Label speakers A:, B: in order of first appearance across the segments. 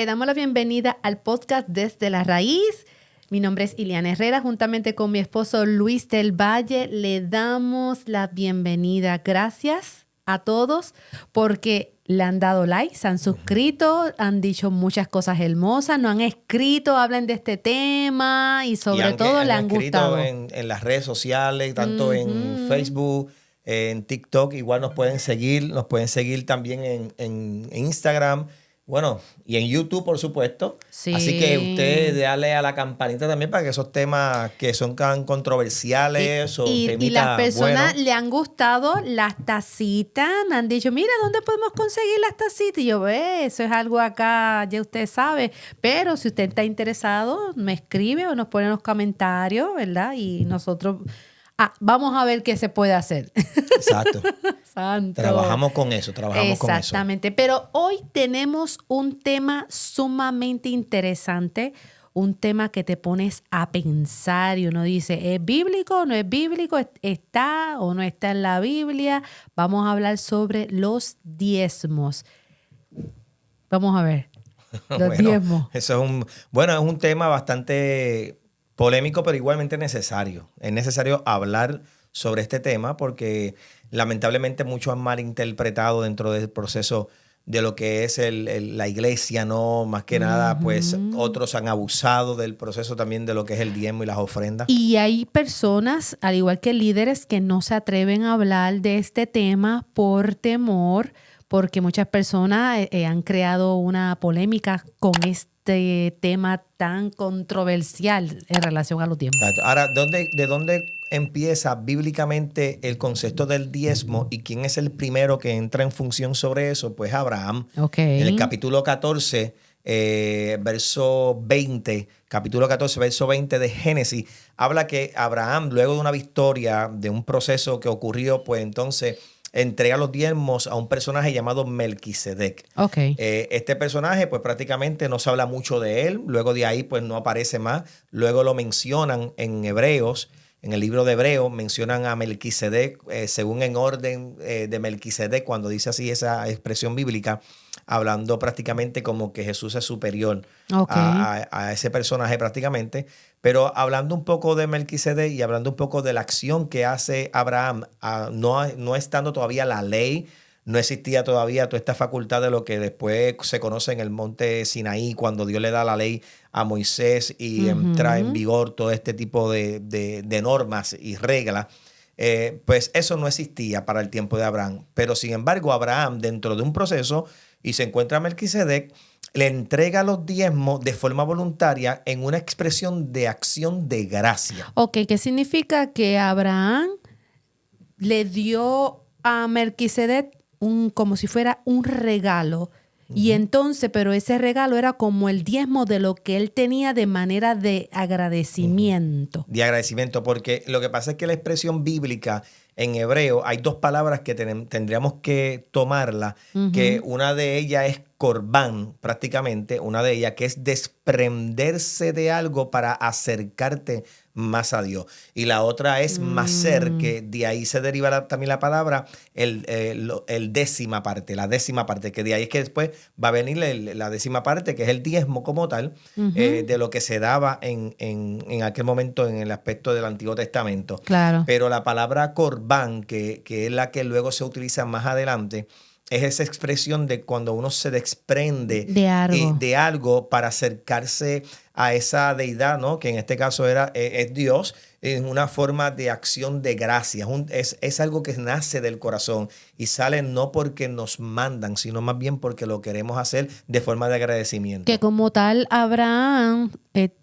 A: Le damos la bienvenida al podcast Desde la Raíz. Mi nombre es Iliana Herrera, juntamente con mi esposo Luis del Valle. Le damos la bienvenida. Gracias a todos porque le han dado like, se han suscrito, han dicho muchas cosas hermosas, nos han escrito, hablan de este tema y sobre todo le han gustado.
B: En las redes sociales, tanto en Facebook, en TikTok, igual nos pueden seguir también en Instagram. Bueno, y en YouTube, por supuesto.
A: Sí.
B: Así que usted dale a la campanita también para que esos temas que son tan controversiales
A: y las personas le han gustado las tacitas. Me han dicho, mira, ¿dónde podemos conseguir las tacitas? Y yo, eso es algo acá, ya usted sabe. Pero si usted está interesado, me escribe o nos pone en los comentarios, ¿verdad? Y nosotros vamos a ver qué se puede hacer.
B: Exacto.
A: Santo.
B: Trabajamos con eso.
A: Exactamente. Pero hoy tenemos un tema sumamente interesante, un tema que te pones a pensar y uno dice, ¿es bíblico o no es bíblico? ¿Está o no está en la Biblia? Vamos a hablar sobre los diezmos. Vamos a ver. Los diezmos.
B: Eso es un tema bastante polémico, pero igualmente necesario. Es necesario hablar sobre este tema porque lamentablemente muchos han malinterpretado dentro del proceso de lo que es la iglesia, ¿no? Más que nada, pues otros han abusado del proceso también de lo que es el diezmo y las ofrendas.
A: Y hay personas, al igual que líderes, que no se atreven a hablar de este tema por temor, porque muchas personas han creado una polémica con este tema tan controversial en relación a los diezmos.
B: Ahora, ¿de dónde empieza bíblicamente el concepto del diezmo y quién es el primero que entra en función sobre eso? Pues Abraham.
A: Okay.
B: En el capítulo 14, verso 20, capítulo 14, verso 20 de Génesis, habla que Abraham, luego de una victoria, de un proceso que ocurrió, pues entonces entrega los diezmos a un personaje llamado Melquisedec.
A: Okay.
B: Este personaje, pues prácticamente no se habla mucho de él. Luego de ahí, pues no aparece más. Luego lo mencionan en Hebreos. En el libro de Hebreos mencionan a Melquisedec, según en orden de Melquisedec, cuando dice así esa expresión bíblica, hablando prácticamente como que Jesús es superior a ese personaje prácticamente. Pero hablando un poco de Melquisedec y hablando un poco de la acción que hace Abraham, no estando todavía la ley, no existía todavía toda esta facultad de lo que después se conoce en el monte Sinaí, cuando Dios le da la ley a Moisés y entra en vigor todo este tipo de normas y reglas. Pues eso no existía para el tiempo de Abraham. Pero sin embargo, Abraham, dentro de un proceso, y se encuentra a Melquisedec, le entrega los diezmos de forma voluntaria en una expresión de acción de gracia.
A: Ok, ¿qué significa? Que Abraham le dio a Melquisedec como si fuera un regalo. Y entonces, pero ese regalo era como el diezmo de lo que él tenía de manera de agradecimiento.
B: De agradecimiento, porque lo que pasa es que la expresión bíblica en hebreo hay dos palabras que tendríamos que tomarla, que una de ellas es corbán, prácticamente, una de ellas que es desprenderse de algo para acercarte más a Dios. Y la otra es maser, que de ahí se deriva también la palabra, el décima parte, la décima parte, que de ahí es que después va a venir la décima parte, que es el diezmo como tal, de lo que se daba en aquel momento en el aspecto del Antiguo Testamento.
A: Claro.
B: Pero la palabra corbán, que es la que luego se utiliza más adelante, es esa expresión de cuando uno se desprende de algo para acercarse a esa deidad, ¿no? Que en este caso es Dios, en una forma de acción de gracia. Es algo que nace del corazón y sale no porque nos mandan, sino más bien porque lo queremos hacer de forma de agradecimiento.
A: Que como tal, Abraham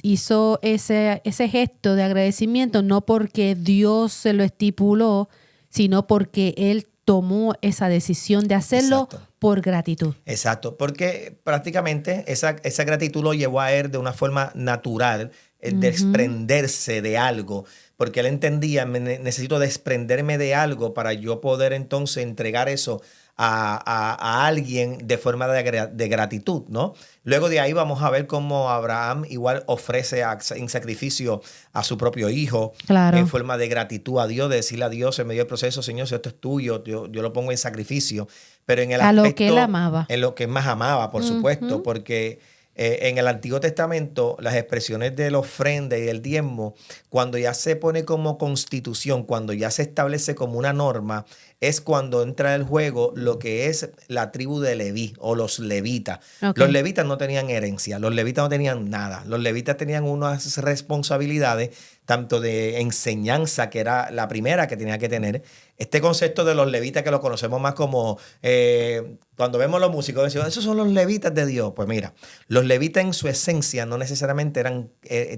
A: hizo ese gesto de agradecimiento no porque Dios se lo estipuló, sino porque él tomó esa decisión de hacerlo por gratitud.
B: Exacto, porque prácticamente esa gratitud lo llevó a él de una forma natural, desprenderse de algo, porque él entendía, necesito desprenderme de algo para yo poder entonces entregar eso a alguien de forma de gratitud, ¿no? Luego de ahí vamos a ver cómo Abraham igual ofrece en sacrificio a su propio hijo,
A: claro,
B: en forma de gratitud a Dios, de decirle a Dios en medio del proceso, Señor, si esto es tuyo, yo lo pongo en sacrificio. Pero en el aspecto,
A: lo que él amaba.
B: En lo que más amaba, por supuesto, porque En el Antiguo Testamento, las expresiones de la ofrenda y del diezmo, cuando ya se pone como constitución, cuando ya se establece como una norma, es cuando entra en el juego lo que es la tribu de Leví o los levitas.
A: Ok.
B: Los levitas no tenían herencia, los levitas no tenían nada. Los levitas tenían unas responsabilidades, tanto de enseñanza, que era la primera que tenía que tener. Este concepto de los levitas, que lo conocemos más como, cuando vemos los músicos, decimos, esos son los levitas de Dios. Pues mira, los levitas en su esencia no necesariamente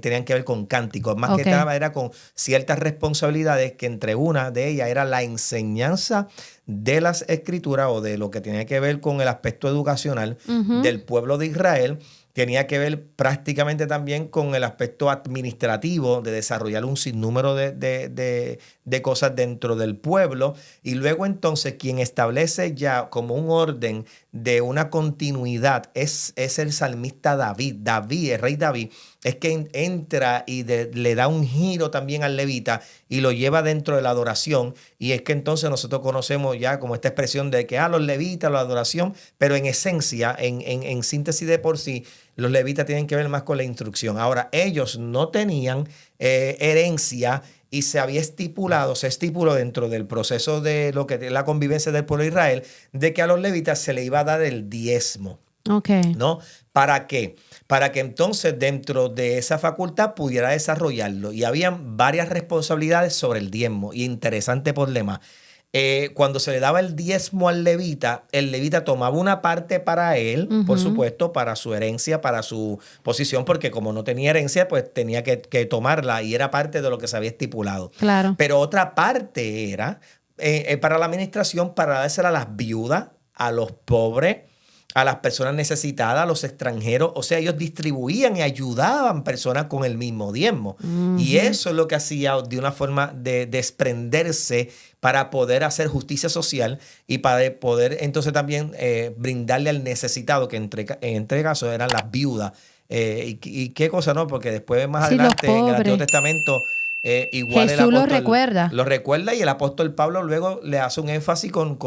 B: tenían que ver con cánticos, más que nada era con ciertas responsabilidades, que entre una de ellas era la enseñanza de las escrituras, o de lo que tenía que ver con el aspecto educacional del pueblo de Israel. Tenía que ver prácticamente también con el aspecto administrativo de desarrollar un sinnúmero de cosas dentro del pueblo. Y luego entonces quien establece ya como un orden de una continuidad es el salmista David. David, el rey David, es que entra y le da un giro también al levita y lo lleva dentro de la adoración. Y es que entonces nosotros conocemos ya como esta expresión de que los levitas, la adoración, pero en esencia, en síntesis de por sí, los levitas tienen que ver más con la instrucción. Ahora, ellos no tenían herencia, y se estipuló dentro del proceso de lo que es la convivencia del pueblo de Israel, de que a los levitas se le iba a dar el diezmo.
A: Okay.
B: ¿No? ¿Para qué? Para que entonces dentro de esa facultad pudiera desarrollarlo. Y habían varias responsabilidades sobre el diezmo. Y interesante por demás. Cuando se le daba el diezmo al levita, el levita tomaba una parte para él, por supuesto, para su herencia, para su posición, porque como no tenía herencia, pues tenía que tomarla, y era parte de lo que se había estipulado.
A: Claro.
B: Pero otra parte era para la administración, para dársela a las viudas, a los pobres, a las personas necesitadas, a los extranjeros. O sea, ellos distribuían y ayudaban personas con el mismo diezmo. Y eso es lo que hacía de una forma de desprenderse para poder hacer justicia social y para poder entonces también brindarle al necesitado, que en este caso eran las viudas. Y qué cosa, ¿no? Porque después, más adelante, en el Antiguo Testamento, igual
A: Jesús
B: el apóstol
A: lo recuerda.
B: Lo recuerda, y el apóstol Pablo luego le hace un énfasis con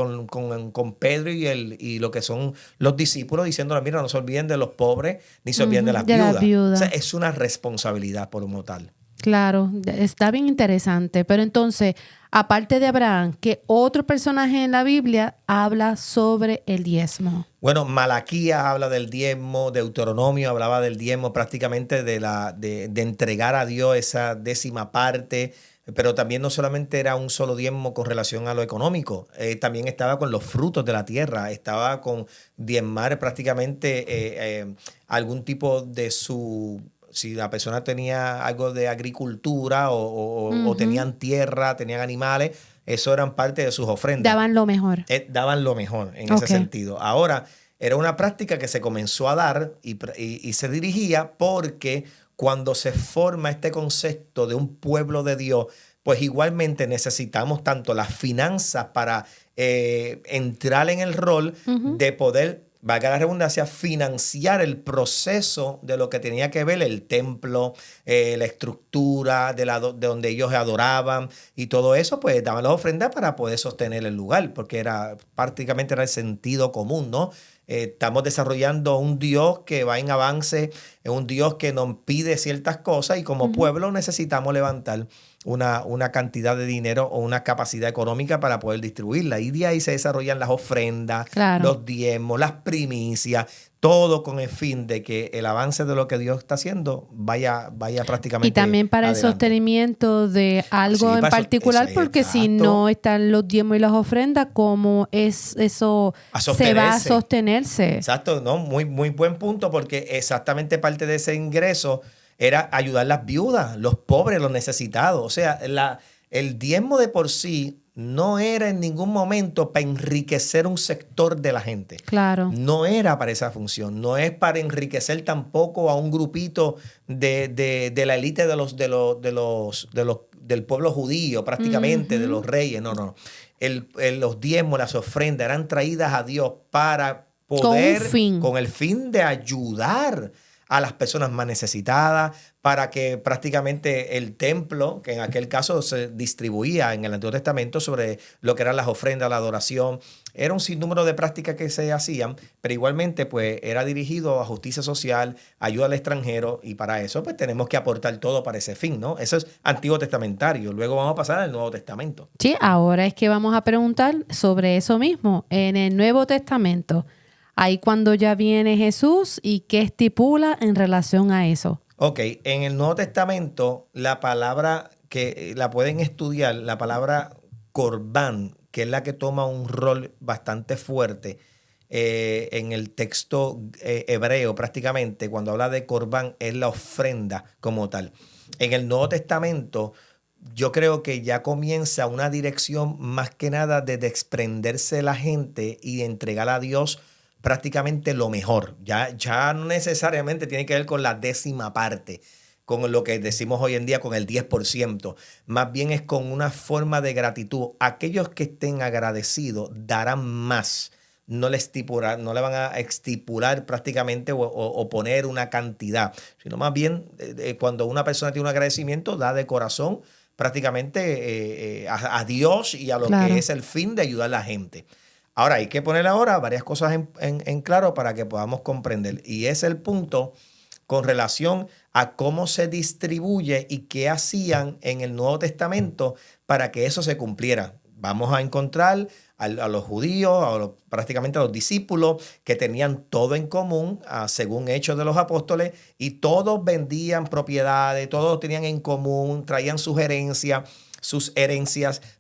B: Pedro y lo que son los discípulos, diciéndole, mira, no se olviden de los pobres, ni se olviden de las viudas. O sea, es una responsabilidad por un tal.
A: Claro, está bien interesante. Pero entonces, aparte de Abraham, ¿qué otro personaje en la Biblia habla sobre el diezmo?
B: Bueno, Malaquías habla del diezmo, Deuteronomio hablaba del diezmo, prácticamente de entregar a Dios esa 10ª parte, pero también no solamente era un solo diezmo con relación a lo económico, también estaba con los frutos de la tierra, estaba con diezmar prácticamente algún tipo de su... Si la persona tenía algo de agricultura o tenían tierra, tenían animales, eso eran parte de sus ofrendas.
A: Daban lo mejor.
B: Daban lo mejor en ese sentido. Ahora, era una práctica que se comenzó a dar y se dirigía porque cuando se forma este concepto de un pueblo de Dios, pues igualmente necesitamos tanto las finanzas para entrar en el rol de poder, valga la redundancia, financiar el proceso de lo que tenía que ver el templo, la estructura de donde ellos adoraban y todo eso, pues daban las ofrendas para poder sostener el lugar, porque prácticamente era el sentido común, ¿no? Estamos desarrollando un Dios que va en avance, un Dios que nos pide ciertas cosas, y como pueblo necesitamos levantar una cantidad de dinero o una capacidad económica para poder distribuirla. Y de ahí se desarrollan las ofrendas, los diezmos, las primicias, todo con el fin de que el avance de lo que Dios está haciendo vaya prácticamente.
A: Y también para
B: adelante.
A: el sostenimiento de algo en particular, porque si no están los diezmos y las ofrendas, ¿cómo es eso se va a sostenerse?
B: Exacto, ¿no? Muy, muy buen punto, porque exactamente parte de ese ingreso era ayudar a las viudas, los pobres, los necesitados. O sea, el diezmo de por sí no era en ningún momento para enriquecer un sector de la gente.
A: Claro.
B: No era para esa función. No es para enriquecer tampoco a un grupito de la élite del pueblo judío, prácticamente, de los reyes. No. Los diezmos, las ofrendas eran traídas a Dios para poder, con el fin de ayudar a las personas más necesitadas, para que prácticamente el templo, que en aquel caso se distribuía en el Antiguo Testamento sobre lo que eran las ofrendas, la adoración, era un sinnúmero de prácticas que se hacían, pero igualmente pues era dirigido a justicia social, ayuda al extranjero, y para eso pues tenemos que aportar todo para ese fin, ¿no? Eso es Antiguo Testamentario. Luego vamos a pasar al Nuevo Testamento.
A: Sí, ahora es que vamos a preguntar sobre eso mismo. En el Nuevo Testamento, ahí cuando ya viene Jesús y qué estipula en relación a eso.
B: Ok, en el Nuevo Testamento, la palabra que la pueden estudiar, la palabra corbán, que es la que toma un rol bastante fuerte en el texto hebreo prácticamente, cuando habla de corbán, es la ofrenda como tal. En el Nuevo Testamento, yo creo que ya comienza una dirección más que nada de desprenderse de la gente y de entregar a Dios prácticamente lo mejor. Ya no necesariamente tiene que ver con la décima parte, con lo que decimos hoy en día con el 10%. Más bien es con una forma de gratitud. Aquellos que estén agradecidos darán más. No le van a estipular prácticamente o poner una cantidad, sino más bien cuando una persona tiene un agradecimiento, da de corazón prácticamente a Dios y a lo que es el fin de ayudar a la gente. Ahora, hay que poner ahora varias cosas en claro para que podamos comprender. Y es el punto con relación a cómo se distribuye y qué hacían en el Nuevo Testamento para que eso se cumpliera. Vamos a encontrar a los judíos, prácticamente a los discípulos, que tenían todo en común, según Hechos de los Apóstoles, y todos vendían propiedades, todos tenían en común, traían sus herencias,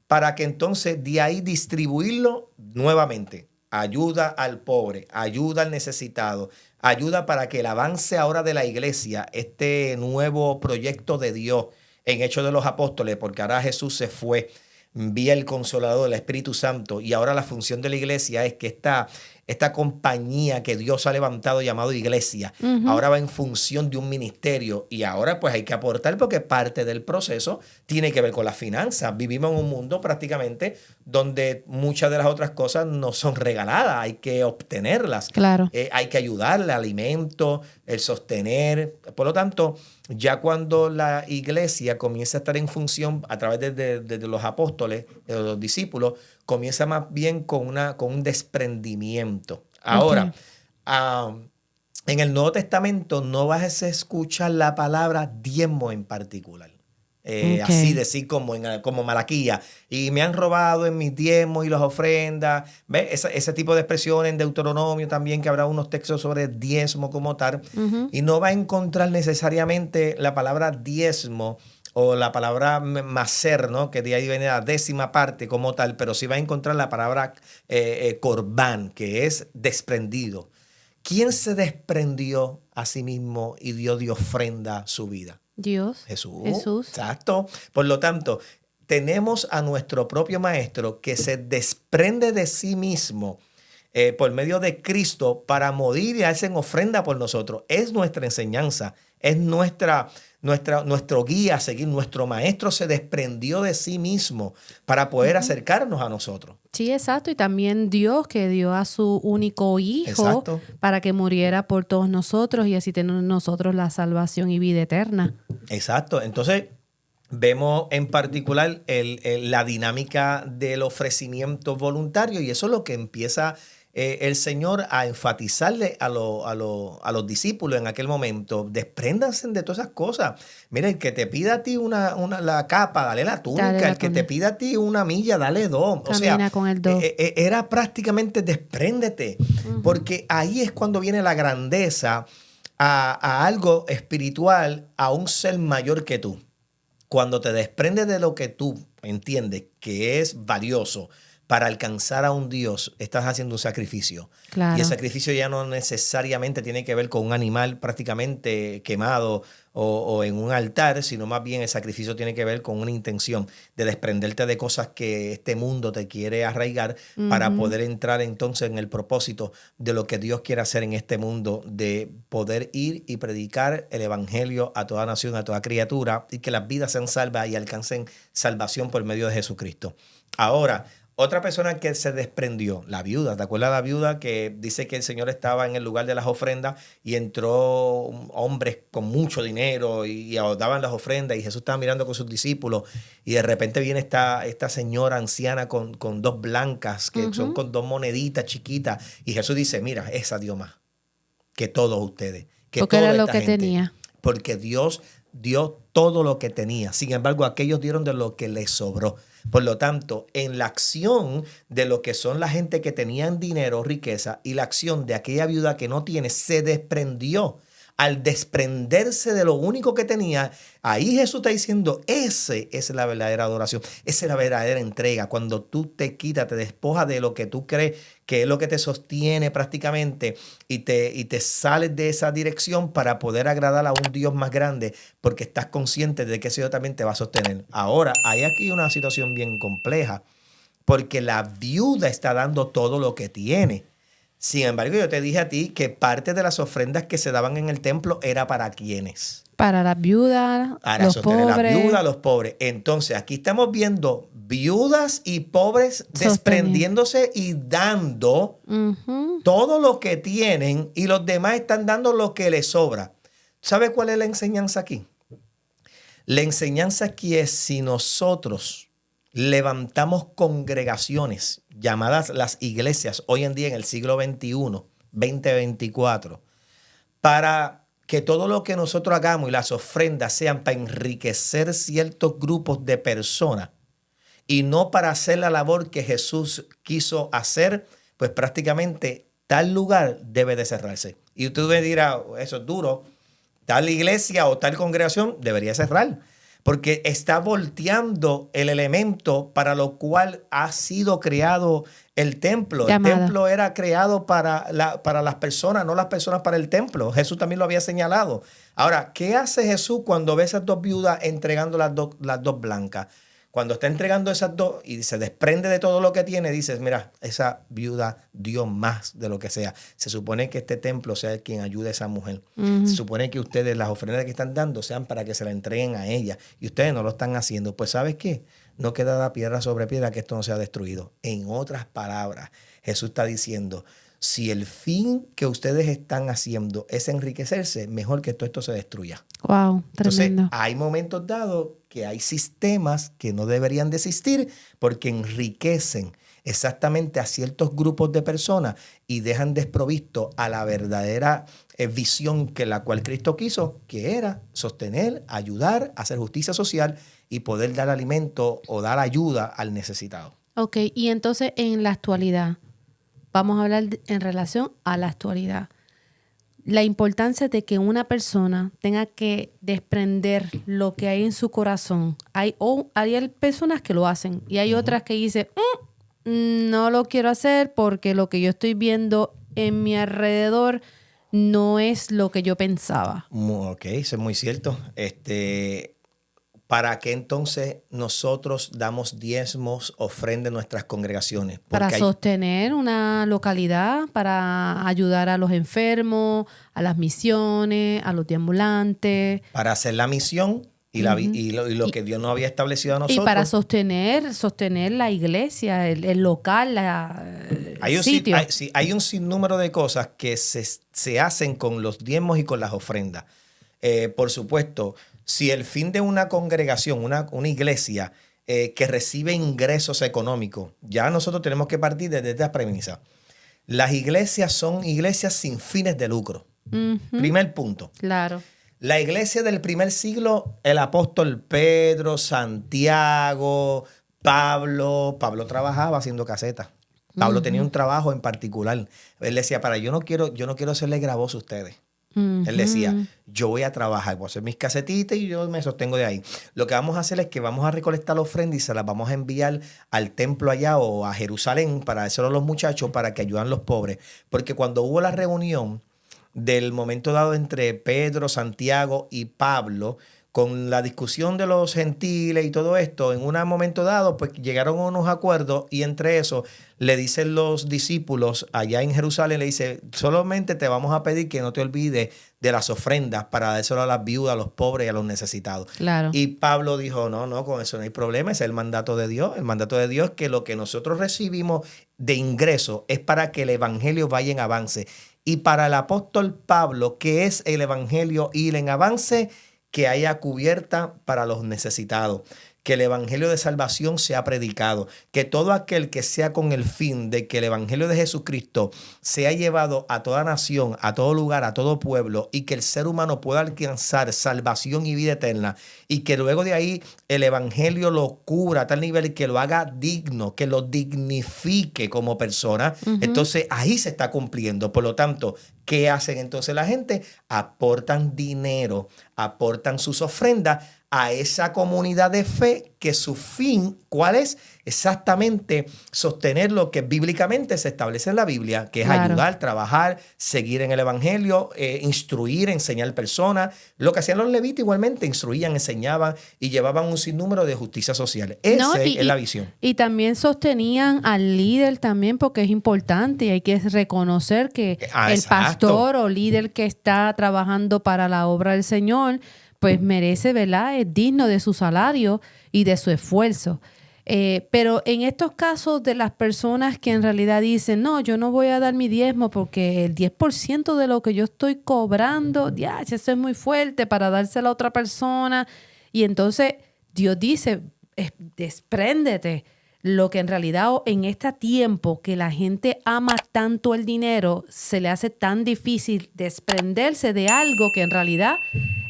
B: para que entonces de ahí distribuirlo nuevamente. Ayuda al pobre, ayuda al necesitado, ayuda para que el avance ahora de la iglesia, este nuevo proyecto de Dios en Hechos de los Apóstoles, porque ahora Jesús se fue, envía el Consolador, el Espíritu Santo, y ahora la función de la iglesia es que esta compañía que Dios ha levantado llamado iglesia, ahora va en función de un ministerio, y ahora pues hay que aportar porque parte del proceso tiene que ver con las finanzas. Vivimos en un mundo prácticamente donde muchas de las otras cosas no son regaladas, hay que obtenerlas.
A: Claro.
B: Hay que ayudarle, alimento, el sostener. Por lo tanto, ya cuando la iglesia comienza a estar en función a través de los apóstoles, de los discípulos, comienza más bien con un desprendimiento. Ahora, en el Nuevo Testamento no vas a escuchar la palabra diezmo en particular. Así decir como Malaquía, y me han robado en mis diezmos y las ofrendas. ¿Ves? Ese tipo de expresiones en Deuteronomio también, que habrá unos textos sobre diezmo como tal, y no va a encontrar necesariamente la palabra diezmo o la palabra maser, ¿no? Que de ahí viene la décima parte como tal, pero sí va a encontrar la palabra corbán, que es desprendido. ¿Quién se desprendió a sí mismo y dio de ofrenda su vida?
A: Dios.
B: Jesús. Exacto. Por lo tanto, tenemos a nuestro propio Maestro que se desprende de sí mismo por medio de Cristo para morir y darse en ofrenda por nosotros. Es nuestra enseñanza, es nuestro guía a seguir. Nuestro Maestro se desprendió de sí mismo para poder acercarnos a nosotros.
A: Sí, exacto. Y también Dios, que dio a su único hijo,
B: exacto,
A: para que muriera por todos nosotros y así tener nosotros la salvación y vida eterna.
B: Exacto. Entonces, vemos en particular la dinámica del ofrecimiento voluntario, y eso es lo que empieza el Señor a enfatizarle a los discípulos en aquel momento. Despréndanse de todas esas cosas. Mira, el que te pida a ti la capa, dale la túnica. Dale el que te pida a ti una milla, dale dos.
A: Camina con el dos.
B: Era prácticamente despréndete, porque ahí es cuando viene la grandeza a algo espiritual, a un ser mayor que tú. Cuando te desprendes de lo que tú entiendes que es valioso para alcanzar a un Dios, estás haciendo un sacrificio.
A: Claro.
B: Y el sacrificio ya no necesariamente tiene que ver con un animal prácticamente quemado o en un altar, sino más bien el sacrificio tiene que ver con una intención de desprenderte de cosas que este mundo te quiere arraigar para poder entrar entonces en el propósito de lo que Dios quiere hacer en este mundo, de poder ir y predicar el evangelio a toda nación, a toda criatura, y que las vidas sean salvas y alcancen salvación por medio de Jesucristo. Ahora, Otra persona que se desprendió, la viuda. ¿Te acuerdas de la viuda que dice que el Señor estaba en el lugar de las ofrendas y entró hombres con mucho dinero y daban las ofrendas y Jesús estaba mirando con sus discípulos y de repente viene esta señora anciana con dos blancas que son con dos moneditas chiquitas y Jesús dice, mira, esa dio más que todos ustedes.
A: Porque era lo que tenía.
B: Porque Dios dio todo lo que tenía. Sin embargo, aquellos dieron de lo que les sobró. Por lo tanto, en la acción de lo que son la gente que tenían dinero, riqueza, y la acción de aquella viuda que no tiene, se desprendió. Al desprenderse de lo único que tenía, ahí Jesús está diciendo, esa es la verdadera adoración, esa es la verdadera entrega. Cuando tú te quitas, te despojas de lo que tú crees que es lo que te sostiene prácticamente y te sales de esa dirección para poder agradar a un Dios más grande porque estás consciente de que ese Dios también te va a sostener. Ahora, hay aquí una situación bien compleja porque la viuda está dando todo lo que tiene. Sin embargo, yo te dije a ti que parte de las ofrendas que se daban en el templo era para ¿quiénes?
A: Para las viudas,
B: para
A: los
B: sostener
A: pobres.
B: a las viudas, los pobres. Entonces, aquí estamos viendo viudas y pobres desprendiéndose y dando todo lo que tienen y los demás están dando lo que les sobra. ¿Sabe cuál es la enseñanza aquí? La enseñanza aquí es si nosotros levantamos congregaciones llamadas las iglesias hoy en día en el siglo XXI, 2024, para que todo lo que nosotros hagamos y las ofrendas sean para enriquecer ciertos grupos de personas y no para hacer la labor que Jesús quiso hacer, pues prácticamente tal lugar debe de cerrarse. Y usted me dirá, eso es duro, tal iglesia o tal congregación debería cerrar. Porque está volteando el elemento para lo cual ha sido creado el templo.
A: Llamada.
B: El templo era creado para las personas, no las personas para el templo. Jesús también lo había señalado. Ahora, ¿qué hace Jesús cuando ve esas dos viudas entregando las dos blancas? Cuando está entregando esas dos y se desprende de todo lo que tiene, dices, mira, esa viuda dio más de lo que sea. Se supone que este templo sea el quien ayude a esa mujer. Se supone que ustedes, las ofrendas que están dando, sean para que se la entreguen a ella. Y ustedes no lo están haciendo. Pues ¿sabes qué? No queda piedra sobre piedra que esto no sea destruido. En otras palabras, Jesús está diciendo, si el fin que ustedes están haciendo es enriquecerse, mejor que todo esto se destruya.
A: Wow, tremendo.
B: Entonces, hay momentos dados que hay sistemas que no deberían de existir porque enriquecen exactamente a ciertos grupos de personas y dejan desprovisto a la verdadera visión que la cual Cristo quiso, que era sostener, ayudar, hacer justicia social y poder dar alimento o dar ayuda al necesitado.
A: Ok, y entonces en la actualidad, vamos a hablar en relación a la actualidad. La importancia de que una persona tenga que desprender lo que hay en su corazón. Hay personas que lo hacen y hay otras que dicen, no lo quiero hacer porque lo que yo estoy viendo en mi alrededor no es lo que yo pensaba.
B: Ok, eso es muy cierto. ¿Para qué entonces nosotros damos diezmos, ofrendas en nuestras congregaciones?
A: Para sostener una localidad, para ayudar a los enfermos, a las misiones, a los deambulantes.
B: Para hacer la misión y lo que Dios nos había establecido a nosotros.
A: Y para sostener la iglesia, el local, el sitio.
B: Hay un sinnúmero de cosas que se hacen con los diezmos y con las ofrendas. Por supuesto, si el fin de una congregación, una iglesia que recibe ingresos económicos, ya nosotros tenemos que partir desde esta premisa. Las iglesias son iglesias sin fines de lucro. Primer punto.
A: Claro.
B: La iglesia del primer siglo, el apóstol Pedro, Santiago, Pablo trabajaba haciendo casetas. Pablo tenía un trabajo en particular. Él decía, yo no quiero hacerle gravoso a ustedes. Él decía, yo voy a trabajar, voy a hacer mis casetitas y yo me sostengo de ahí. Lo que vamos a hacer es que vamos a recolectar la ofrenda y se las vamos a enviar al templo allá o a Jerusalén para dárselo a los muchachos para que ayuden a los pobres. Porque cuando hubo la reunión del momento dado entre Pedro, Santiago y Pablo, con la discusión de los gentiles y todo esto, en un momento dado, pues llegaron a unos acuerdos y entre eso le dicen los discípulos allá en Jerusalén, le dice, solamente te vamos a pedir que no te olvides de las ofrendas para dárselo a las viudas, a los pobres y a los necesitados.
A: Claro.
B: Y Pablo dijo, no, con eso no hay problema, ese es el mandato de Dios. El mandato de Dios es que lo que nosotros recibimos de ingreso es para que el evangelio vaya en avance. Y para el apóstol Pablo, ¿qué es el evangelio ir en avance? Que haya cubierta para los necesitados, que el evangelio de salvación sea predicado, que todo aquel que sea con el fin de que el evangelio de Jesucristo sea llevado a toda nación, a todo lugar, a todo pueblo, y que el ser humano pueda alcanzar salvación y vida eterna, y que luego de ahí el evangelio lo cubra a tal nivel que lo haga digno, que lo dignifique como persona. Entonces ahí se está cumpliendo. Por lo tanto, ¿qué hacen entonces la gente? Aportan dinero, aportan sus ofrendas a esa comunidad de fe que su fin, ¿cuál es? Exactamente sostener lo que bíblicamente se establece en la Biblia, que es ayudar, trabajar, seguir en el evangelio, instruir, enseñar personas. Lo que hacían los levitas igualmente, instruían, enseñaban y llevaban un sinnúmero de justicia social. Esa es la visión.
A: Y también sostenían al líder también, porque es importante y hay que reconocer que el pastor o líder que está trabajando para la obra del Señor, pues merece, ¿verdad? Es digno de su salario y de su esfuerzo. Pero en estos casos de las personas que en realidad dicen, no, yo no voy a dar mi diezmo porque el 10% de lo que yo estoy cobrando, ya, eso es muy fuerte para dárselo a otra persona. Y entonces Dios dice, despréndete. Lo que en realidad en este tiempo que la gente ama tanto el dinero, se le hace tan difícil desprenderse de algo que en realidad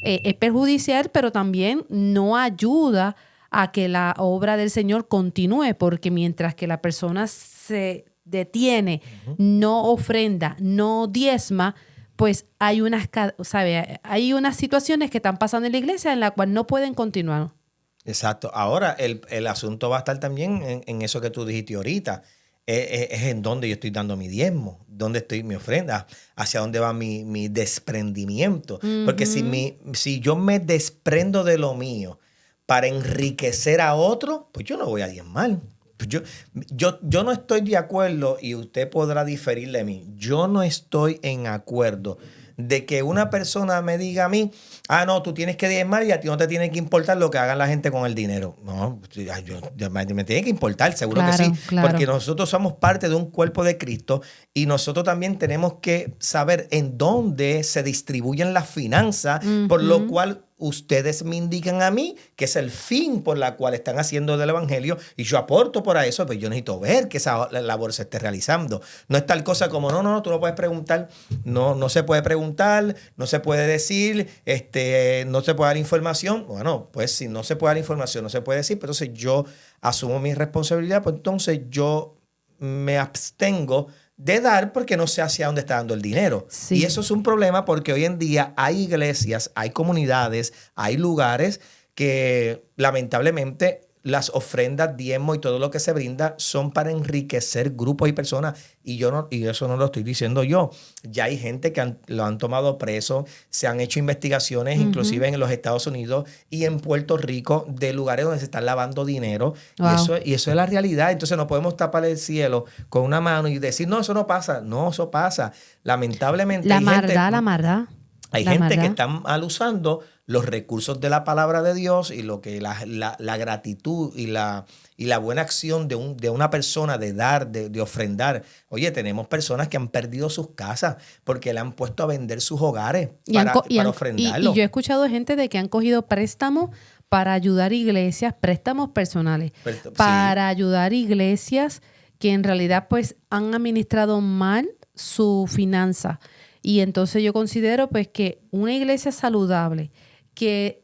A: es perjudicial, pero también no ayuda a que la obra del Señor continúe, porque mientras que la persona se detiene, no ofrenda, no diezma, pues hay hay unas situaciones que están pasando en la iglesia en las cuales no pueden continuar.
B: Exacto. Ahora, el asunto va a estar también en eso que tú dijiste ahorita. Es en dónde yo estoy dando mi diezmo, dónde estoy mi ofrenda, hacia dónde va mi desprendimiento. Porque si yo me desprendo de lo mío para enriquecer a otro, pues yo no voy a diezmar. Pues yo no estoy de acuerdo, y usted podrá diferir de mí, yo no estoy en acuerdo de que una persona me diga a mí, no, tú tienes que diezmar y a ti no te tiene que importar lo que hagan la gente con el dinero. No, me tiene que importar, seguro que sí, porque nosotros somos parte de un cuerpo de Cristo y nosotros también tenemos que saber en dónde se distribuyen las finanzas, por lo cual ustedes me indican a mí que es el fin por la cual están haciendo del evangelio y yo aporto por eso, pero yo necesito ver que esa labor se esté realizando. No es tal cosa como, no, tú no puedes preguntar, no se puede preguntar, no se puede decir, no se puede dar información. Bueno, pues si no se puede dar información, no se puede decir, pero entonces yo asumo mi responsabilidad, pues entonces yo me abstengo de dar porque no sé hacia dónde está dando el dinero. Sí. Y eso es un problema porque hoy en día hay iglesias, hay comunidades, hay lugares que lamentablemente las ofrendas, diezmo y todo lo que se brinda son para enriquecer grupos y personas. Y eso no lo estoy diciendo yo. Ya hay gente que lo han tomado preso, se han hecho investigaciones, inclusive en los Estados Unidos y en Puerto Rico, de lugares donde se están lavando dinero. Wow. Y eso es la realidad. Entonces no podemos tapar el cielo con una mano y decir, no, eso no pasa. No, eso pasa. Lamentablemente
A: la maldad.
B: Hay gente que está mal usando los recursos de la palabra de Dios y lo que la gratitud y la buena acción de una persona de dar, de ofrendar. Oye, tenemos personas que han perdido sus casas porque le han puesto a vender sus hogares para ofrendarlo.
A: Y yo he escuchado gente de que han cogido préstamos para ayudar iglesias, préstamos personales, para ayudar iglesias que en realidad pues han administrado mal su finanza. Y entonces yo considero pues que una iglesia saludable que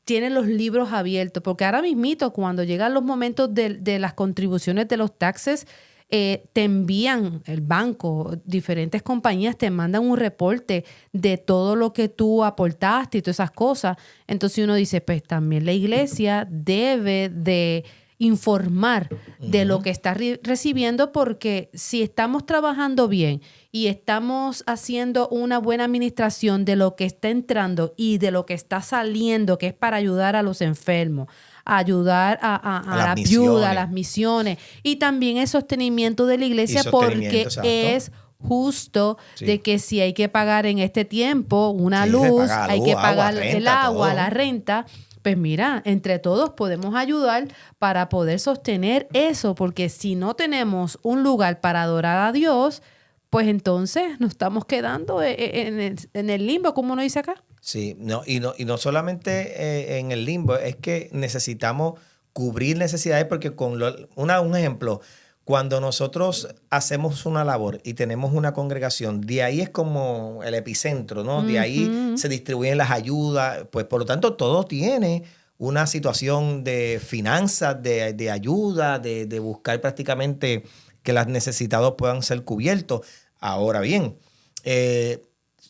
A: tiene los libros abiertos, porque ahora mismito cuando llegan los momentos de las contribuciones de los taxes, te envían el banco, diferentes compañías te mandan un reporte de todo lo que tú aportaste y todas esas cosas. Entonces uno dice, pues también la iglesia debe de informar de lo que está recibiendo, porque si estamos trabajando bien y estamos haciendo una buena administración de lo que está entrando y de lo que está saliendo, que es para ayudar a los enfermos, ayudar a la ayuda, a las misiones, y también el sostenimiento de la iglesia, porque
B: exacto.
A: es justo de que si hay que pagar en este tiempo una luz, hay que pagar el agua, la renta. Pues mira, entre todos podemos ayudar para poder sostener eso, porque si no tenemos un lugar para adorar a Dios, pues entonces nos estamos quedando en el limbo, como uno dice acá.
B: Sí, y no solamente en el limbo, es que necesitamos cubrir necesidades, porque un ejemplo, cuando nosotros hacemos una labor y tenemos una congregación, de ahí es como el epicentro, ¿no? De ahí se distribuyen las ayudas, pues por lo tanto todo tiene una situación de finanzas, de ayuda, de buscar prácticamente que los necesitados puedan ser cubiertos. Ahora bien,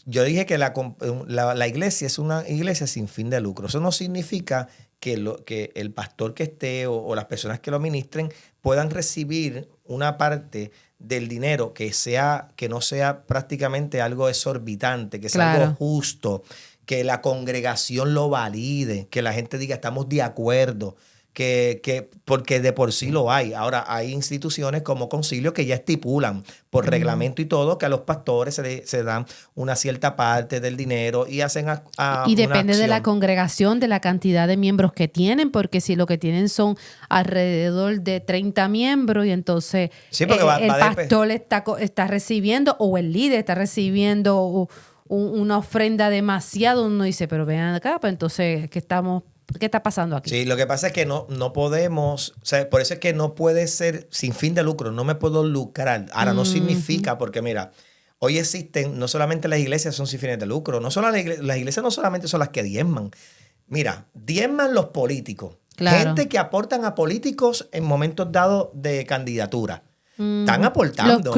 B: yo dije que la iglesia es una iglesia sin fin de lucro. Eso no significa que el pastor que esté o las personas que lo ministren puedan recibir una parte del dinero que no sea prácticamente algo exorbitante, que sea algo justo, que la congregación lo valide, que la gente diga estamos de acuerdo, porque de por sí lo hay. Ahora, hay instituciones como Concilio que ya estipulan por reglamento y todo que a los pastores se dan una cierta parte del dinero y hacen
A: y depende de la congregación, de la cantidad de miembros que tienen, porque si lo que tienen son alrededor de 30 miembros y entonces el pastor está recibiendo, o el líder está recibiendo una ofrenda demasiado, uno dice, pero vean acá, pues entonces, ¿qué está pasando aquí?
B: Sí, lo que pasa es que no podemos, o sea, por eso es que no puede ser sin fin de lucro, no me puedo lucrar. Ahora, no significa, porque mira, hoy existen, no solamente las iglesias son sin fines de lucro, las iglesias no solamente son las que diezman. Mira, diezman los políticos, gente que aportan a políticos en momentos dados de candidatura. Están aportando.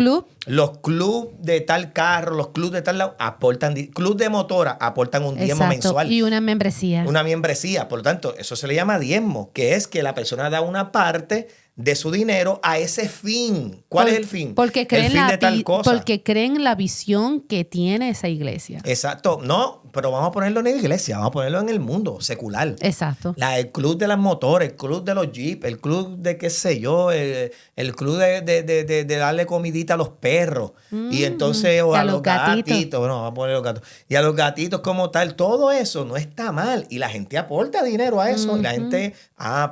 B: Los clubes de tal carro, los clubes de tal lado, aportan. Club de motora aportan un diezmo mensual.
A: Y una membresía.
B: Una membresía. Por lo tanto, eso se le llama diezmo, que es que la persona da una parte de su dinero a ese fin. ¿Cuál es el fin?
A: Porque creen
B: el fin de tal cosa.
A: Porque creen la visión que tiene esa iglesia.
B: Exacto. No, pero vamos a ponerlo en la iglesia, vamos a ponerlo en el mundo secular.
A: Exacto.
B: El club de las motores, el club de los jeeps, el club de qué sé yo, el club de darle comidita a los perros. Y entonces, o a los gatitos. Bueno, vamos a poner los gatos. Y a los gatitos como tal, todo eso no está mal. Y la gente aporta dinero a eso. Y la gente,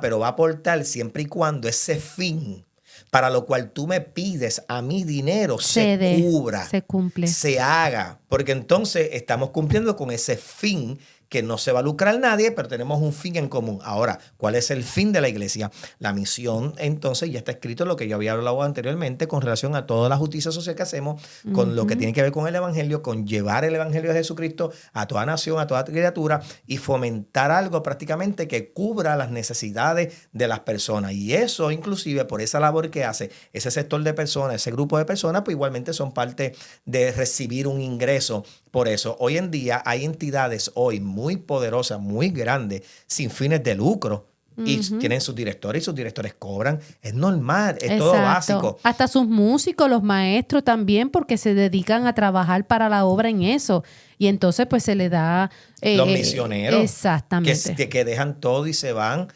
B: pero va a aportar siempre y cuando ese fin para lo cual tú me pides a mi dinero se cubra,
A: se cumple,
B: se haga, porque entonces estamos cumpliendo con ese fin que no se va a lucrar nadie, pero tenemos un fin en común. Ahora, ¿cuál es el fin de la iglesia? La misión, entonces, ya está escrito lo que yo había hablado anteriormente con relación a toda la justicia social que hacemos, con lo que tiene que ver con el evangelio, con llevar el evangelio de Jesucristo a toda nación, a toda criatura y fomentar algo prácticamente que cubra las necesidades de las personas. Y eso, inclusive, por esa labor que hace ese sector de personas, ese grupo de personas, pues igualmente son parte de recibir un ingreso. Por eso, hoy en día hay entidades muy poderosas, muy grandes, sin fines de lucro. Y tienen sus directores y sus directores cobran. Es normal, es todo básico.
A: Hasta sus músicos, los maestros también, porque se dedican a trabajar para la obra en eso. Y entonces pues se le da...
B: los misioneros.
A: Exactamente.
B: Que dejan todo y se van.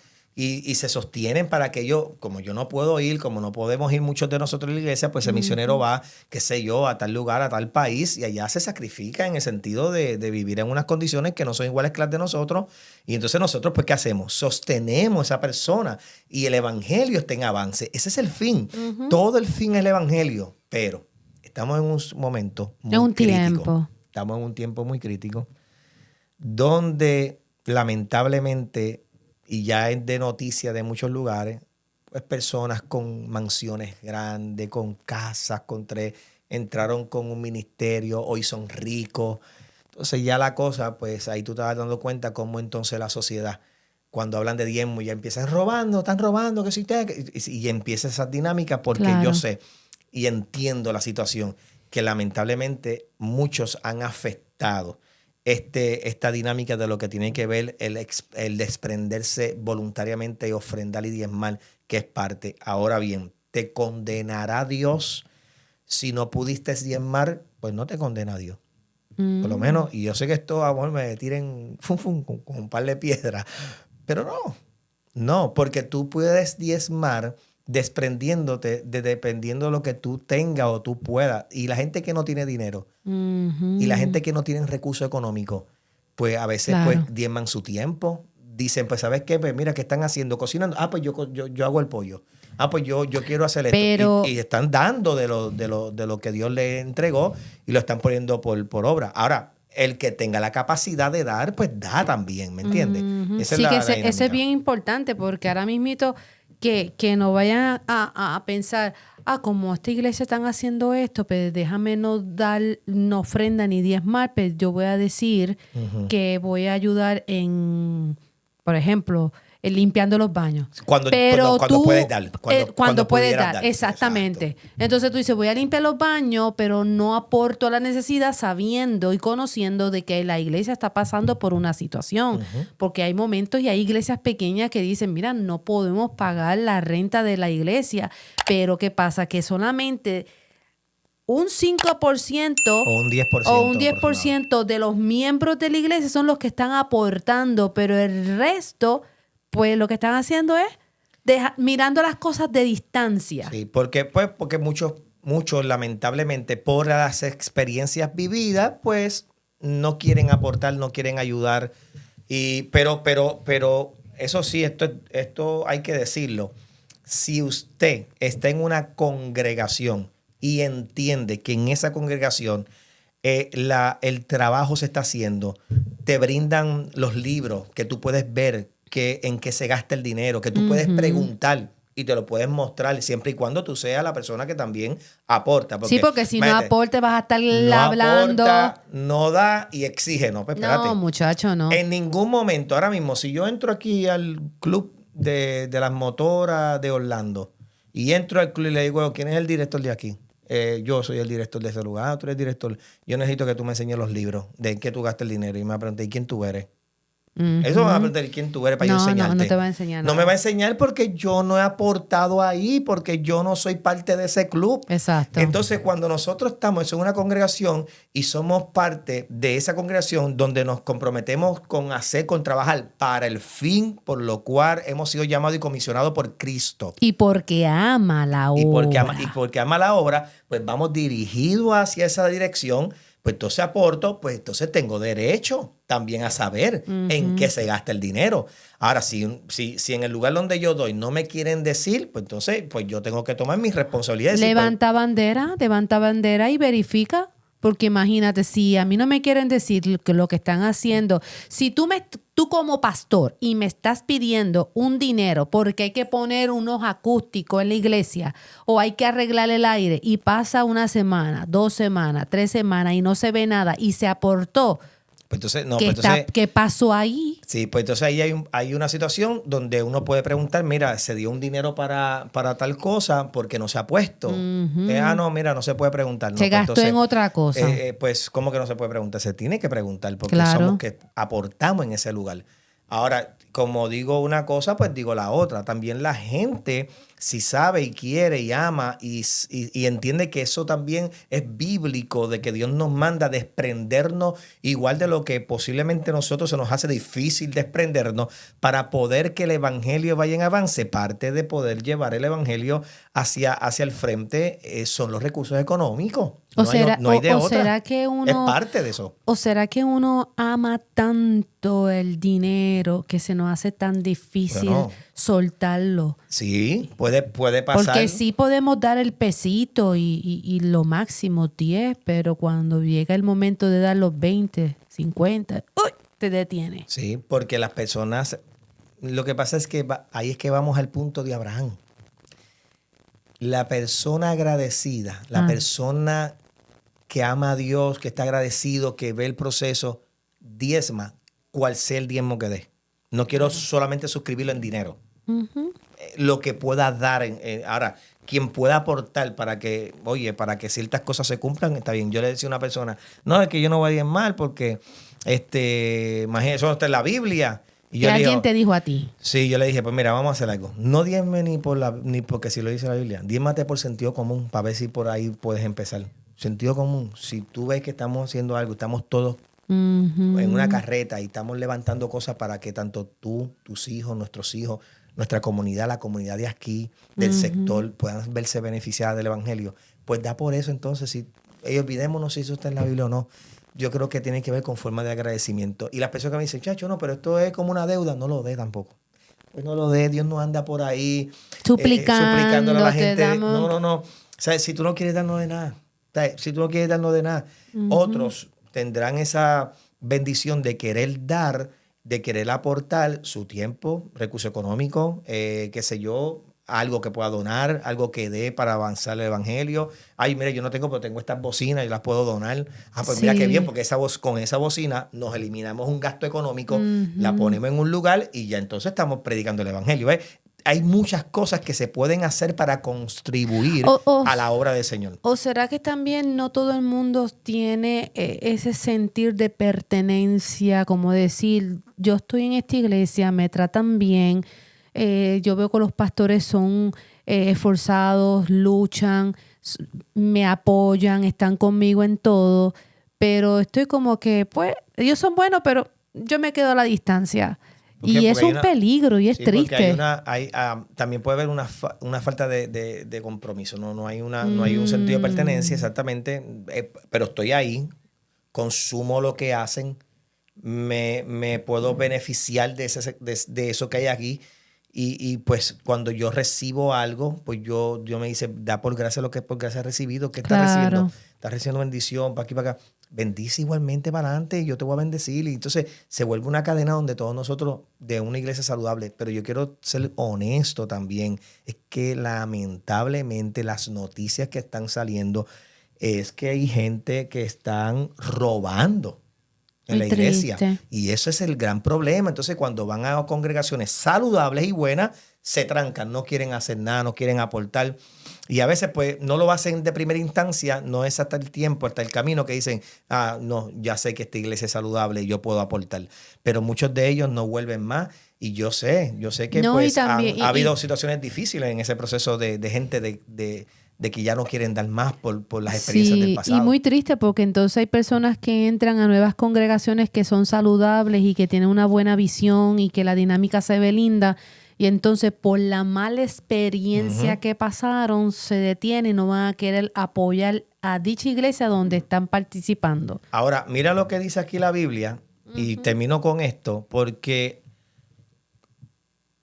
B: Y se sostienen para que como yo no puedo ir, como no podemos ir muchos de nosotros a la iglesia, pues el misionero va, qué sé yo, a tal lugar, a tal país, y allá se sacrifica en el sentido de vivir en unas condiciones que no son iguales que las de nosotros. Y entonces nosotros, pues, ¿qué hacemos? Sostenemos a esa persona y el evangelio está en avance. Ese es el fin. Todo el fin es el evangelio. Pero estamos en un momento muy crítico. Estamos en un tiempo muy crítico donde, lamentablemente, y ya es de noticia de muchos lugares, pues personas con mansiones grandes, con casas, entraron con un ministerio, hoy son ricos. Entonces ya la cosa, pues ahí tú te vas dando cuenta cómo entonces la sociedad, cuando hablan de diezmo, ya empiezan están robando, que sí, y empieza esa dinámica porque yo sé y entiendo la situación que lamentablemente muchos han afectado esta dinámica de lo que tiene que ver el desprenderse voluntariamente y ofrendar y diezmar, que es parte. Ahora bien, ¿te condenará Dios si no pudiste diezmar? Pues no te condena Dios. Por lo menos, y yo sé que esto a lo me tiren con un par de piedras, pero no, porque tú puedes diezmar desprendiéndote dependiendo de lo que tú tengas o tú puedas. Y la gente que no tiene dinero y la gente que no tiene recursos económicos, pues a veces pues diezman su tiempo. Dicen, pues, ¿sabes qué? Pues mira, ¿qué están haciendo? Cocinando. Ah, pues yo hago el pollo. Ah, pues yo quiero hacer esto.
A: Pero,
B: y están dando de lo que Dios le entregó y lo están poniendo por obra. Ahora, el que tenga la capacidad de dar, pues da también, ¿me entiendes? Esa
A: sí,
B: es
A: que
B: la
A: eso
B: dinámica.
A: es bien importante porque ahora mismito que no vayan a pensar, como esta iglesia están haciendo esto, pues déjame no dar no ofrenda ni diezmar, pues yo voy a decir que voy a ayudar en, por ejemplo, limpiando los baños.
B: Cuando
A: tú,
B: puedes dar.
A: Cuando puedes
B: pudieras
A: dar, exactamente. Exacto. Entonces tú dices, voy a limpiar los baños, pero no aporto a la necesidad sabiendo y conociendo de que la iglesia está pasando por una situación. Porque hay momentos y hay iglesias pequeñas que dicen, mira, no podemos pagar la renta de la iglesia, pero ¿qué pasa? Que solamente un 5%
B: o
A: un 10% de los miembros de la iglesia son los que están aportando, pero el resto, pues lo que están haciendo es mirando las cosas de distancia.
B: Sí, porque muchos lamentablemente por las experiencias vividas, pues no quieren aportar, no quieren ayudar. Pero eso sí, esto hay que decirlo. Si usted está en una congregación y entiende que en esa congregación el trabajo se está haciendo, te brindan los libros que tú puedes ver en qué se gasta el dinero, que tú puedes preguntar y te lo puedes mostrar siempre y cuando tú seas la persona que también aporta.
A: Porque si no aporte vas a estar hablando.
B: Aporta, no da y exige. No, pues espérate.
A: No, muchacho, no.
B: En ningún momento, ahora mismo, si yo entro aquí al club de las motoras de Orlando y entro al club y le digo, ¿quién es el director de aquí? Yo soy el director de ese lugar. Tú eres el director. Yo necesito que tú me enseñes los libros de en qué tú gastas el dinero. Y me pregunté, ¿y quién tú eres? Eso me va a preguntar quién tú eres para yo enseñarte.
A: No te va a enseñar nada.
B: No me va a enseñar porque yo no he aportado ahí, porque yo no soy parte de ese club.
A: Exacto.
B: Entonces, cuando nosotros estamos en una congregación y somos parte de esa congregación donde nos comprometemos con trabajar para el fin por lo cual hemos sido llamados y comisionados por Cristo.
A: Y porque ama la obra.
B: Y porque ama la obra, pues vamos dirigidos hacia esa dirección. Pues entonces aporto, pues entonces tengo derecho también a saber en qué se gasta el dinero. Ahora, si en el lugar donde yo doy no me quieren decir, pues entonces pues yo tengo que tomar mis responsabilidades.
A: Levanta bandera y verifica. Porque imagínate, si a mí no me quieren decir lo que están haciendo, si tú como pastor y me estás pidiendo un dinero porque hay que poner unos acústicos en la iglesia o hay que arreglar el aire y pasa una semana, 2 semanas, 3 semanas y no se ve nada y se aportó,
B: pues
A: ¿qué pasó ahí?
B: Sí, pues entonces ahí hay una situación donde uno puede preguntar, mira, se dio un dinero para tal cosa porque no se ha puesto. No, mira, no se puede preguntar.
A: Se gastó entonces, en otra cosa.
B: Pues, ¿cómo que no se puede preguntar? Se tiene que preguntar porque
A: claro.
B: Somos que aportamos en ese lugar. Ahora, como digo una cosa, pues digo la otra. También la gente, si sabe y quiere y ama y entiende que eso también es bíblico, de que Dios nos manda a desprendernos igual de lo que posiblemente nosotros se nos hace difícil desprendernos para poder que el evangelio vaya en avance. Parte de poder llevar el evangelio hacia el frente son los recursos económicos. No hay de otra.
A: ¿Será que
B: es parte de eso?
A: ¿O será que uno ama tanto el dinero que se nos hace tan difícil soltarlo?
B: Sí, puede pasar.
A: Porque sí podemos dar el pesito y lo máximo 10, pero cuando llega el momento de dar los 20, 50, ¡uy! Te detiene.
B: Sí, porque las personas, lo que pasa es que ahí es que vamos al punto de Abraham. La persona agradecida, la persona que ama a Dios, que está agradecido, que ve el proceso, diezma cual sea el diezmo que dé. No quiero solamente suscribirlo en dinero. Lo que pueda dar. Ahora, quien pueda aportar para que ciertas cosas se cumplan, está bien. Yo le decía a una persona, no, es que yo no voy a diezmar porque imagínate, eso no está en la Biblia. Y
A: ¿Y
B: yo le
A: alguien
B: digo,
A: te dijo a ti?
B: sí, yo le dije, pues mira, vamos a hacer algo. No diezme ni porque si lo dice la Biblia. Diezmate por sentido común para ver si por ahí puedes empezar. Sentido común. Si tú ves que estamos haciendo algo, estamos todos en una carreta y estamos levantando cosas para que tanto tú, tus hijos, nuestros hijos, nuestra comunidad, la comunidad de aquí, del sector, puedan verse beneficiadas del evangelio, pues da por eso entonces, si olvidémonos si eso está en la Biblia o no. Yo creo que tiene que ver con forma de agradecimiento. Y las personas que me dicen, chacho, no, pero esto es como una deuda, no lo dé tampoco. Pues no lo dé, Dios no anda por ahí suplicándole a la gente. No. O sea, si tú no quieres dar, no de nada. O sea, si tú no quieres dar, no de nada. Otros tendrán esa bendición de querer dar, de querer aportar su tiempo, recurso económico, qué sé yo, algo que pueda donar, algo que dé para avanzar el evangelio. Ay, mire, yo no tengo, pero tengo estas bocinas, yo las puedo donar. Ah, pues mira qué bien, porque con esa bocina nos eliminamos un gasto económico, la ponemos en un lugar y ya entonces estamos predicando el evangelio. ¿Ves? Hay muchas cosas que se pueden hacer para contribuir a la obra del Señor.
A: ¿O será que también no todo el mundo tiene ese sentir de pertenencia, como decir, yo estoy en esta iglesia, me tratan bien, yo veo que los pastores son esforzados, luchan, me apoyan, están conmigo en todo, pero estoy como que, pues, ellos son buenos, pero yo me quedo a la distancia. Y es un peligro y es triste.
B: También puede haber una falta de compromiso. No hay un sentido de pertenencia exactamente, pero estoy ahí, consumo lo que hacen, me puedo beneficiar de eso que hay aquí. Y pues cuando yo recibo algo, pues yo me dice, da por gracia lo que por gracia has recibido. ¿Qué estás recibiendo? Estás recibiendo bendición para aquí, para acá. Bendice igualmente para adelante y yo te voy a bendecir. Y entonces se vuelve una cadena donde todos nosotros, de una iglesia saludable, pero yo quiero ser honesto también, es que lamentablemente las noticias que están saliendo es que hay gente que están robando en la iglesia. Y eso es el gran problema. Entonces, cuando van a congregaciones saludables y buenas, se trancan, no quieren hacer nada, no quieren aportar. Y a veces, pues, no lo hacen de primera instancia, no es hasta el tiempo, hasta el camino que dicen, no, ya sé que esta iglesia es saludable y yo puedo aportar. Pero muchos de ellos no vuelven más. Y yo sé que no, pues, ha habido situaciones difíciles en ese proceso de gente de que ya no quieren dar más por las experiencias del pasado.
A: Y muy triste porque entonces hay personas que entran a nuevas congregaciones que son saludables y que tienen una buena visión y que la dinámica se ve linda y entonces por la mala experiencia que pasaron se detienen y no van a querer apoyar a dicha iglesia donde están participando.
B: Ahora, mira lo que dice aquí la Biblia y termino con esto porque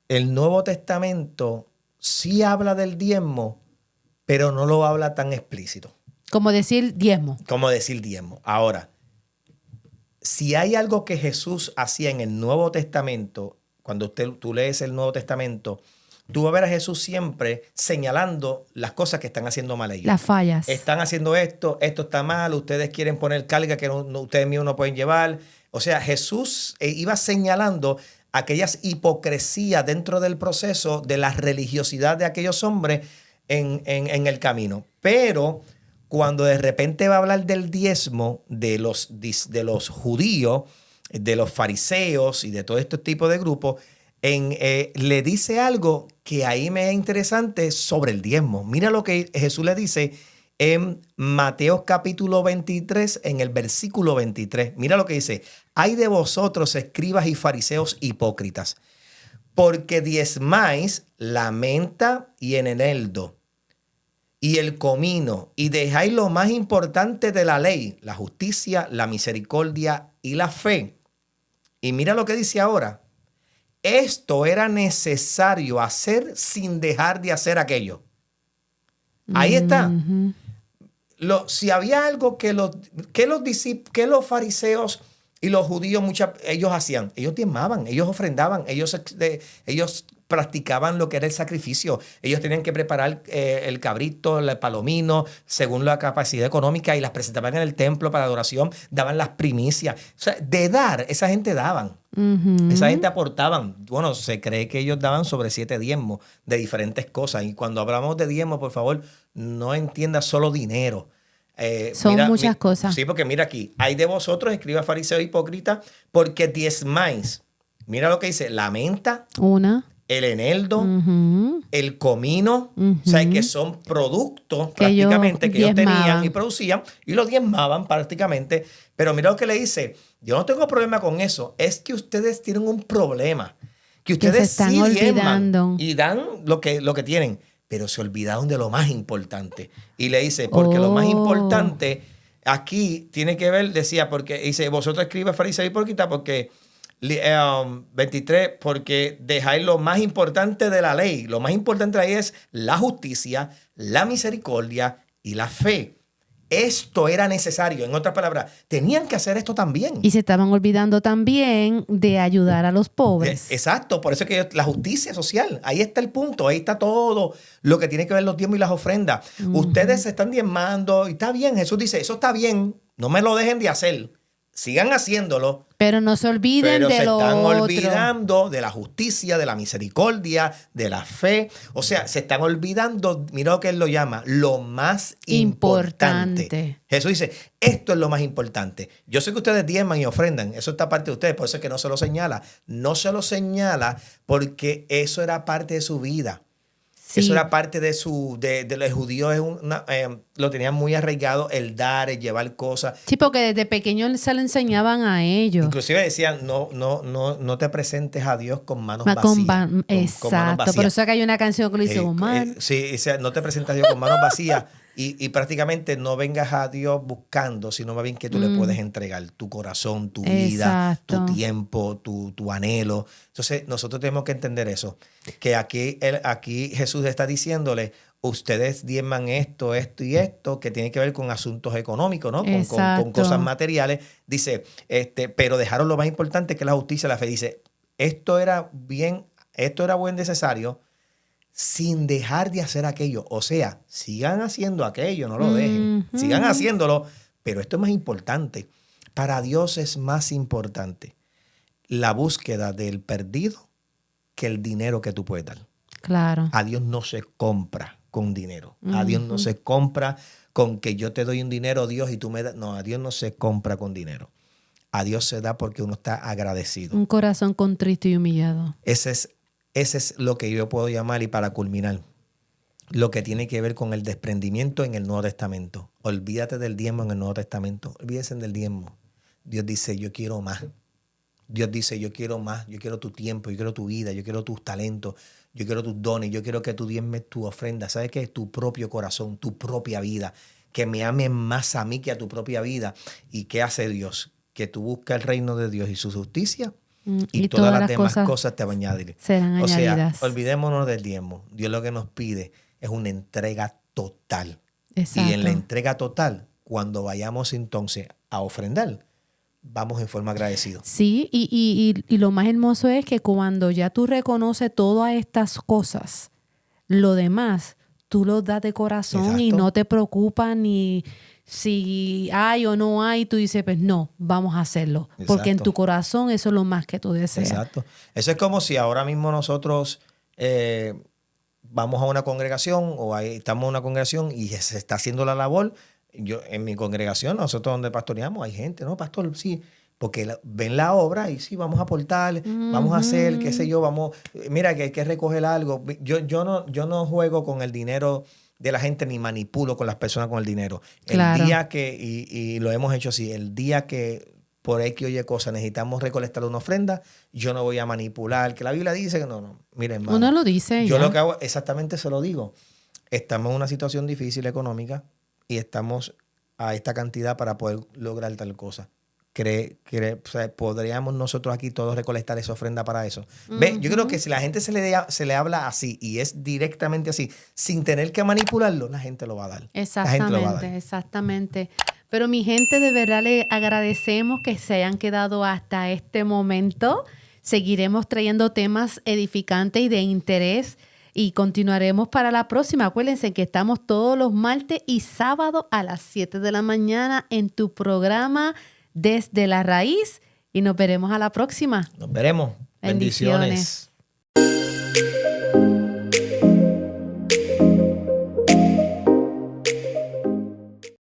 B: el Nuevo Testamento sí habla del diezmo, pero no lo habla tan explícito.
A: Como decir diezmo.
B: Ahora, si hay algo que Jesús hacía en el Nuevo Testamento, cuando tú lees el Nuevo Testamento, tú vas a ver a Jesús siempre señalando las cosas que están haciendo mal ellos.
A: Las fallas.
B: Están haciendo esto está mal, ustedes quieren poner carga que ustedes mismos no pueden llevar. O sea, Jesús iba señalando aquellas hipocresías dentro del proceso de la religiosidad de aquellos hombres en el camino. Pero cuando de repente va a hablar del diezmo de los judíos, de los fariseos y de todo este tipo de grupos, le dice algo que ahí me es interesante sobre el diezmo. Mira lo que Jesús le dice en Mateo capítulo 23, en el versículo 23. Mira lo que dice: «Ay de vosotros, escribas y fariseos hipócritas, porque diezmáis la menta y el eneldo y el comino, y dejáis lo más importante de la ley, la justicia, la misericordia y la fe». Y mira lo que dice ahora: «Esto era necesario hacer sin dejar de hacer aquello». Ahí está. Si había algo que los fariseos y los judíos ellos hacían, ellos diezmaban, ellos ofrendaban, ellos practicaban lo que era el sacrificio. Ellos tenían que preparar el cabrito, el palomino, según la capacidad económica, y las presentaban en el templo para adoración, daban las primicias. O sea, de dar, esa gente daban. Esa gente aportaban. Bueno, se cree que ellos daban sobre 7 diezmos de diferentes cosas. Y cuando hablamos de diezmos, por favor, no entienda solo dinero.
A: Son muchas cosas.
B: Sí, porque mira aquí, hay de vosotros, escribas fariseos hipócritas, porque diezmáis. Mira lo que dice, la menta, el eneldo, el comino, o sea, que son productos prácticamente que ellos tenían y producían y lo diezmaban prácticamente. Pero mira lo que le dice, yo no tengo problema con eso, es que ustedes tienen un problema, que ustedes sí diezman y dan lo que tienen, pero se olvidaron de lo más importante. Y le dice, porque lo más importante aquí tiene que ver, decía, porque dice, vosotros escribas fariseos hipócritas porque... 23, porque dejáis lo más importante de la ley. Lo más importante de la ley es la justicia, la misericordia y la fe. Esto era necesario. En otras palabras, tenían que hacer esto también.
A: Y se estaban olvidando también de ayudar a los pobres.
B: Exacto. Por eso es que la justicia social, ahí está el punto. Ahí está todo lo que tiene que ver los diezmos y las ofrendas. Ustedes se están diezmando y está bien. Jesús dice, eso está bien. No me lo dejen de hacer. Sigan haciéndolo.
A: Pero no se olviden de lo otro.
B: Pero se están olvidando de la justicia, de la misericordia, de la fe. O sea, se están olvidando, mira lo que él lo llama, lo más importante. Jesús dice, esto es lo más importante. Yo sé que ustedes diezman y ofrendan. Eso está parte de ustedes, por eso es que no se lo señala. No se lo señala porque eso era parte de su vida. Sí. Eso era parte de los judíos, lo tenían muy arraigado, el dar, el llevar cosas.
A: Sí, porque desde pequeños se lo enseñaban a ellos.
B: Inclusive decían, no te presentes a Dios con manos vacías.
A: Exacto,
B: con manos vacías.
A: Por eso es que hay una canción que lo dice,
B: sí, o sea, no te presentes a Dios con manos vacías. Y prácticamente no vengas a Dios buscando, sino más bien que tú le puedes entregar tu corazón, tu vida, tu tiempo, tu anhelo. Entonces, nosotros tenemos que entender eso. Que aquí Jesús está diciéndole, ustedes diezman esto y esto, que tiene que ver con asuntos económicos, ¿no? Con cosas materiales. Dice, pero dejaron lo más importante que es la justicia, la fe. Dice, esto era buen necesario, sin dejar de hacer aquello. O sea, sigan haciendo aquello, no lo dejen. Sigan haciéndolo, pero esto es más importante. Para Dios es más importante la búsqueda del perdido que el dinero que tú puedes dar.
A: Claro.
B: A Dios no se compra con dinero. A Dios no se compra con que yo te doy un dinero, Dios, y tú me das. No, a Dios no se compra con dinero. A Dios se da porque uno está agradecido.
A: Un corazón contrito y humillado.
B: Ese es lo que yo puedo llamar, y para culminar, lo que tiene que ver con el desprendimiento en el Nuevo Testamento. Olvídate del diezmo en el Nuevo Testamento. Olvídense del diezmo. Dios dice, yo quiero más. Dios dice, yo quiero más. Yo quiero tu tiempo, yo quiero tu vida, yo quiero tus talentos, yo quiero tus dones, yo quiero que tú diezmes tu ofrenda. ¿Sabes qué? Tu propio corazón, tu propia vida. Que me ames más a mí que a tu propia vida. ¿Y qué hace Dios? Que tú buscas el reino de Dios y su justicia. Y todas las demás cosas te van a añadir.
A: Serán añadidas.
B: O sea, olvidémonos del diezmo. Dios lo que nos pide es una entrega total.
A: Exacto.
B: Y en la entrega total, cuando vayamos entonces a ofrendar, vamos en forma agradecida.
A: Sí, y lo más hermoso es que cuando ya tú reconoces todas estas cosas, lo demás, tú lo das de corazón. Exacto. Y no te preocupa ni si hay o no hay, tú dices, pues no, vamos a hacerlo. Exacto. Porque en tu corazón eso es lo más que tú deseas.
B: Exacto. Eso es como si ahora mismo nosotros vamos a una congregación o ahí estamos en una congregación y se está haciendo la labor. Yo en mi congregación, nosotros donde pastoreamos, hay gente, ¿no, pastor? Sí, porque ven la obra y sí, vamos a aportar, vamos a hacer, qué sé yo, mira que hay que recoger algo. Yo no juego con el dinero de la gente ni manipulo con las personas con el dinero.
A: Claro.
B: El día que, y lo hemos hecho así, el día que por X o Y cosa necesitamos recolectar una ofrenda, yo no voy a manipular, que la Biblia dice que no. Mira, hermano.
A: Uno lo dice.
B: Yo lo que hago, exactamente se lo digo. Estamos en una situación difícil económica y estamos a esta cantidad para poder lograr tal cosa. O sea, podríamos nosotros aquí todos recolectar esa ofrenda para eso. ¿Ve? Yo creo que si la gente se le habla así y es directamente así, sin tener que manipularlo, la gente lo va a dar.
A: Exactamente. Pero mi gente, de verdad le agradecemos que se hayan quedado hasta este momento. Seguiremos trayendo temas edificantes y de interés y continuaremos para la próxima. Acuérdense que estamos todos los martes y sábados a las 7 de la mañana en tu programa Desde la Raíz y nos veremos a la próxima.
B: Nos veremos. Bendiciones.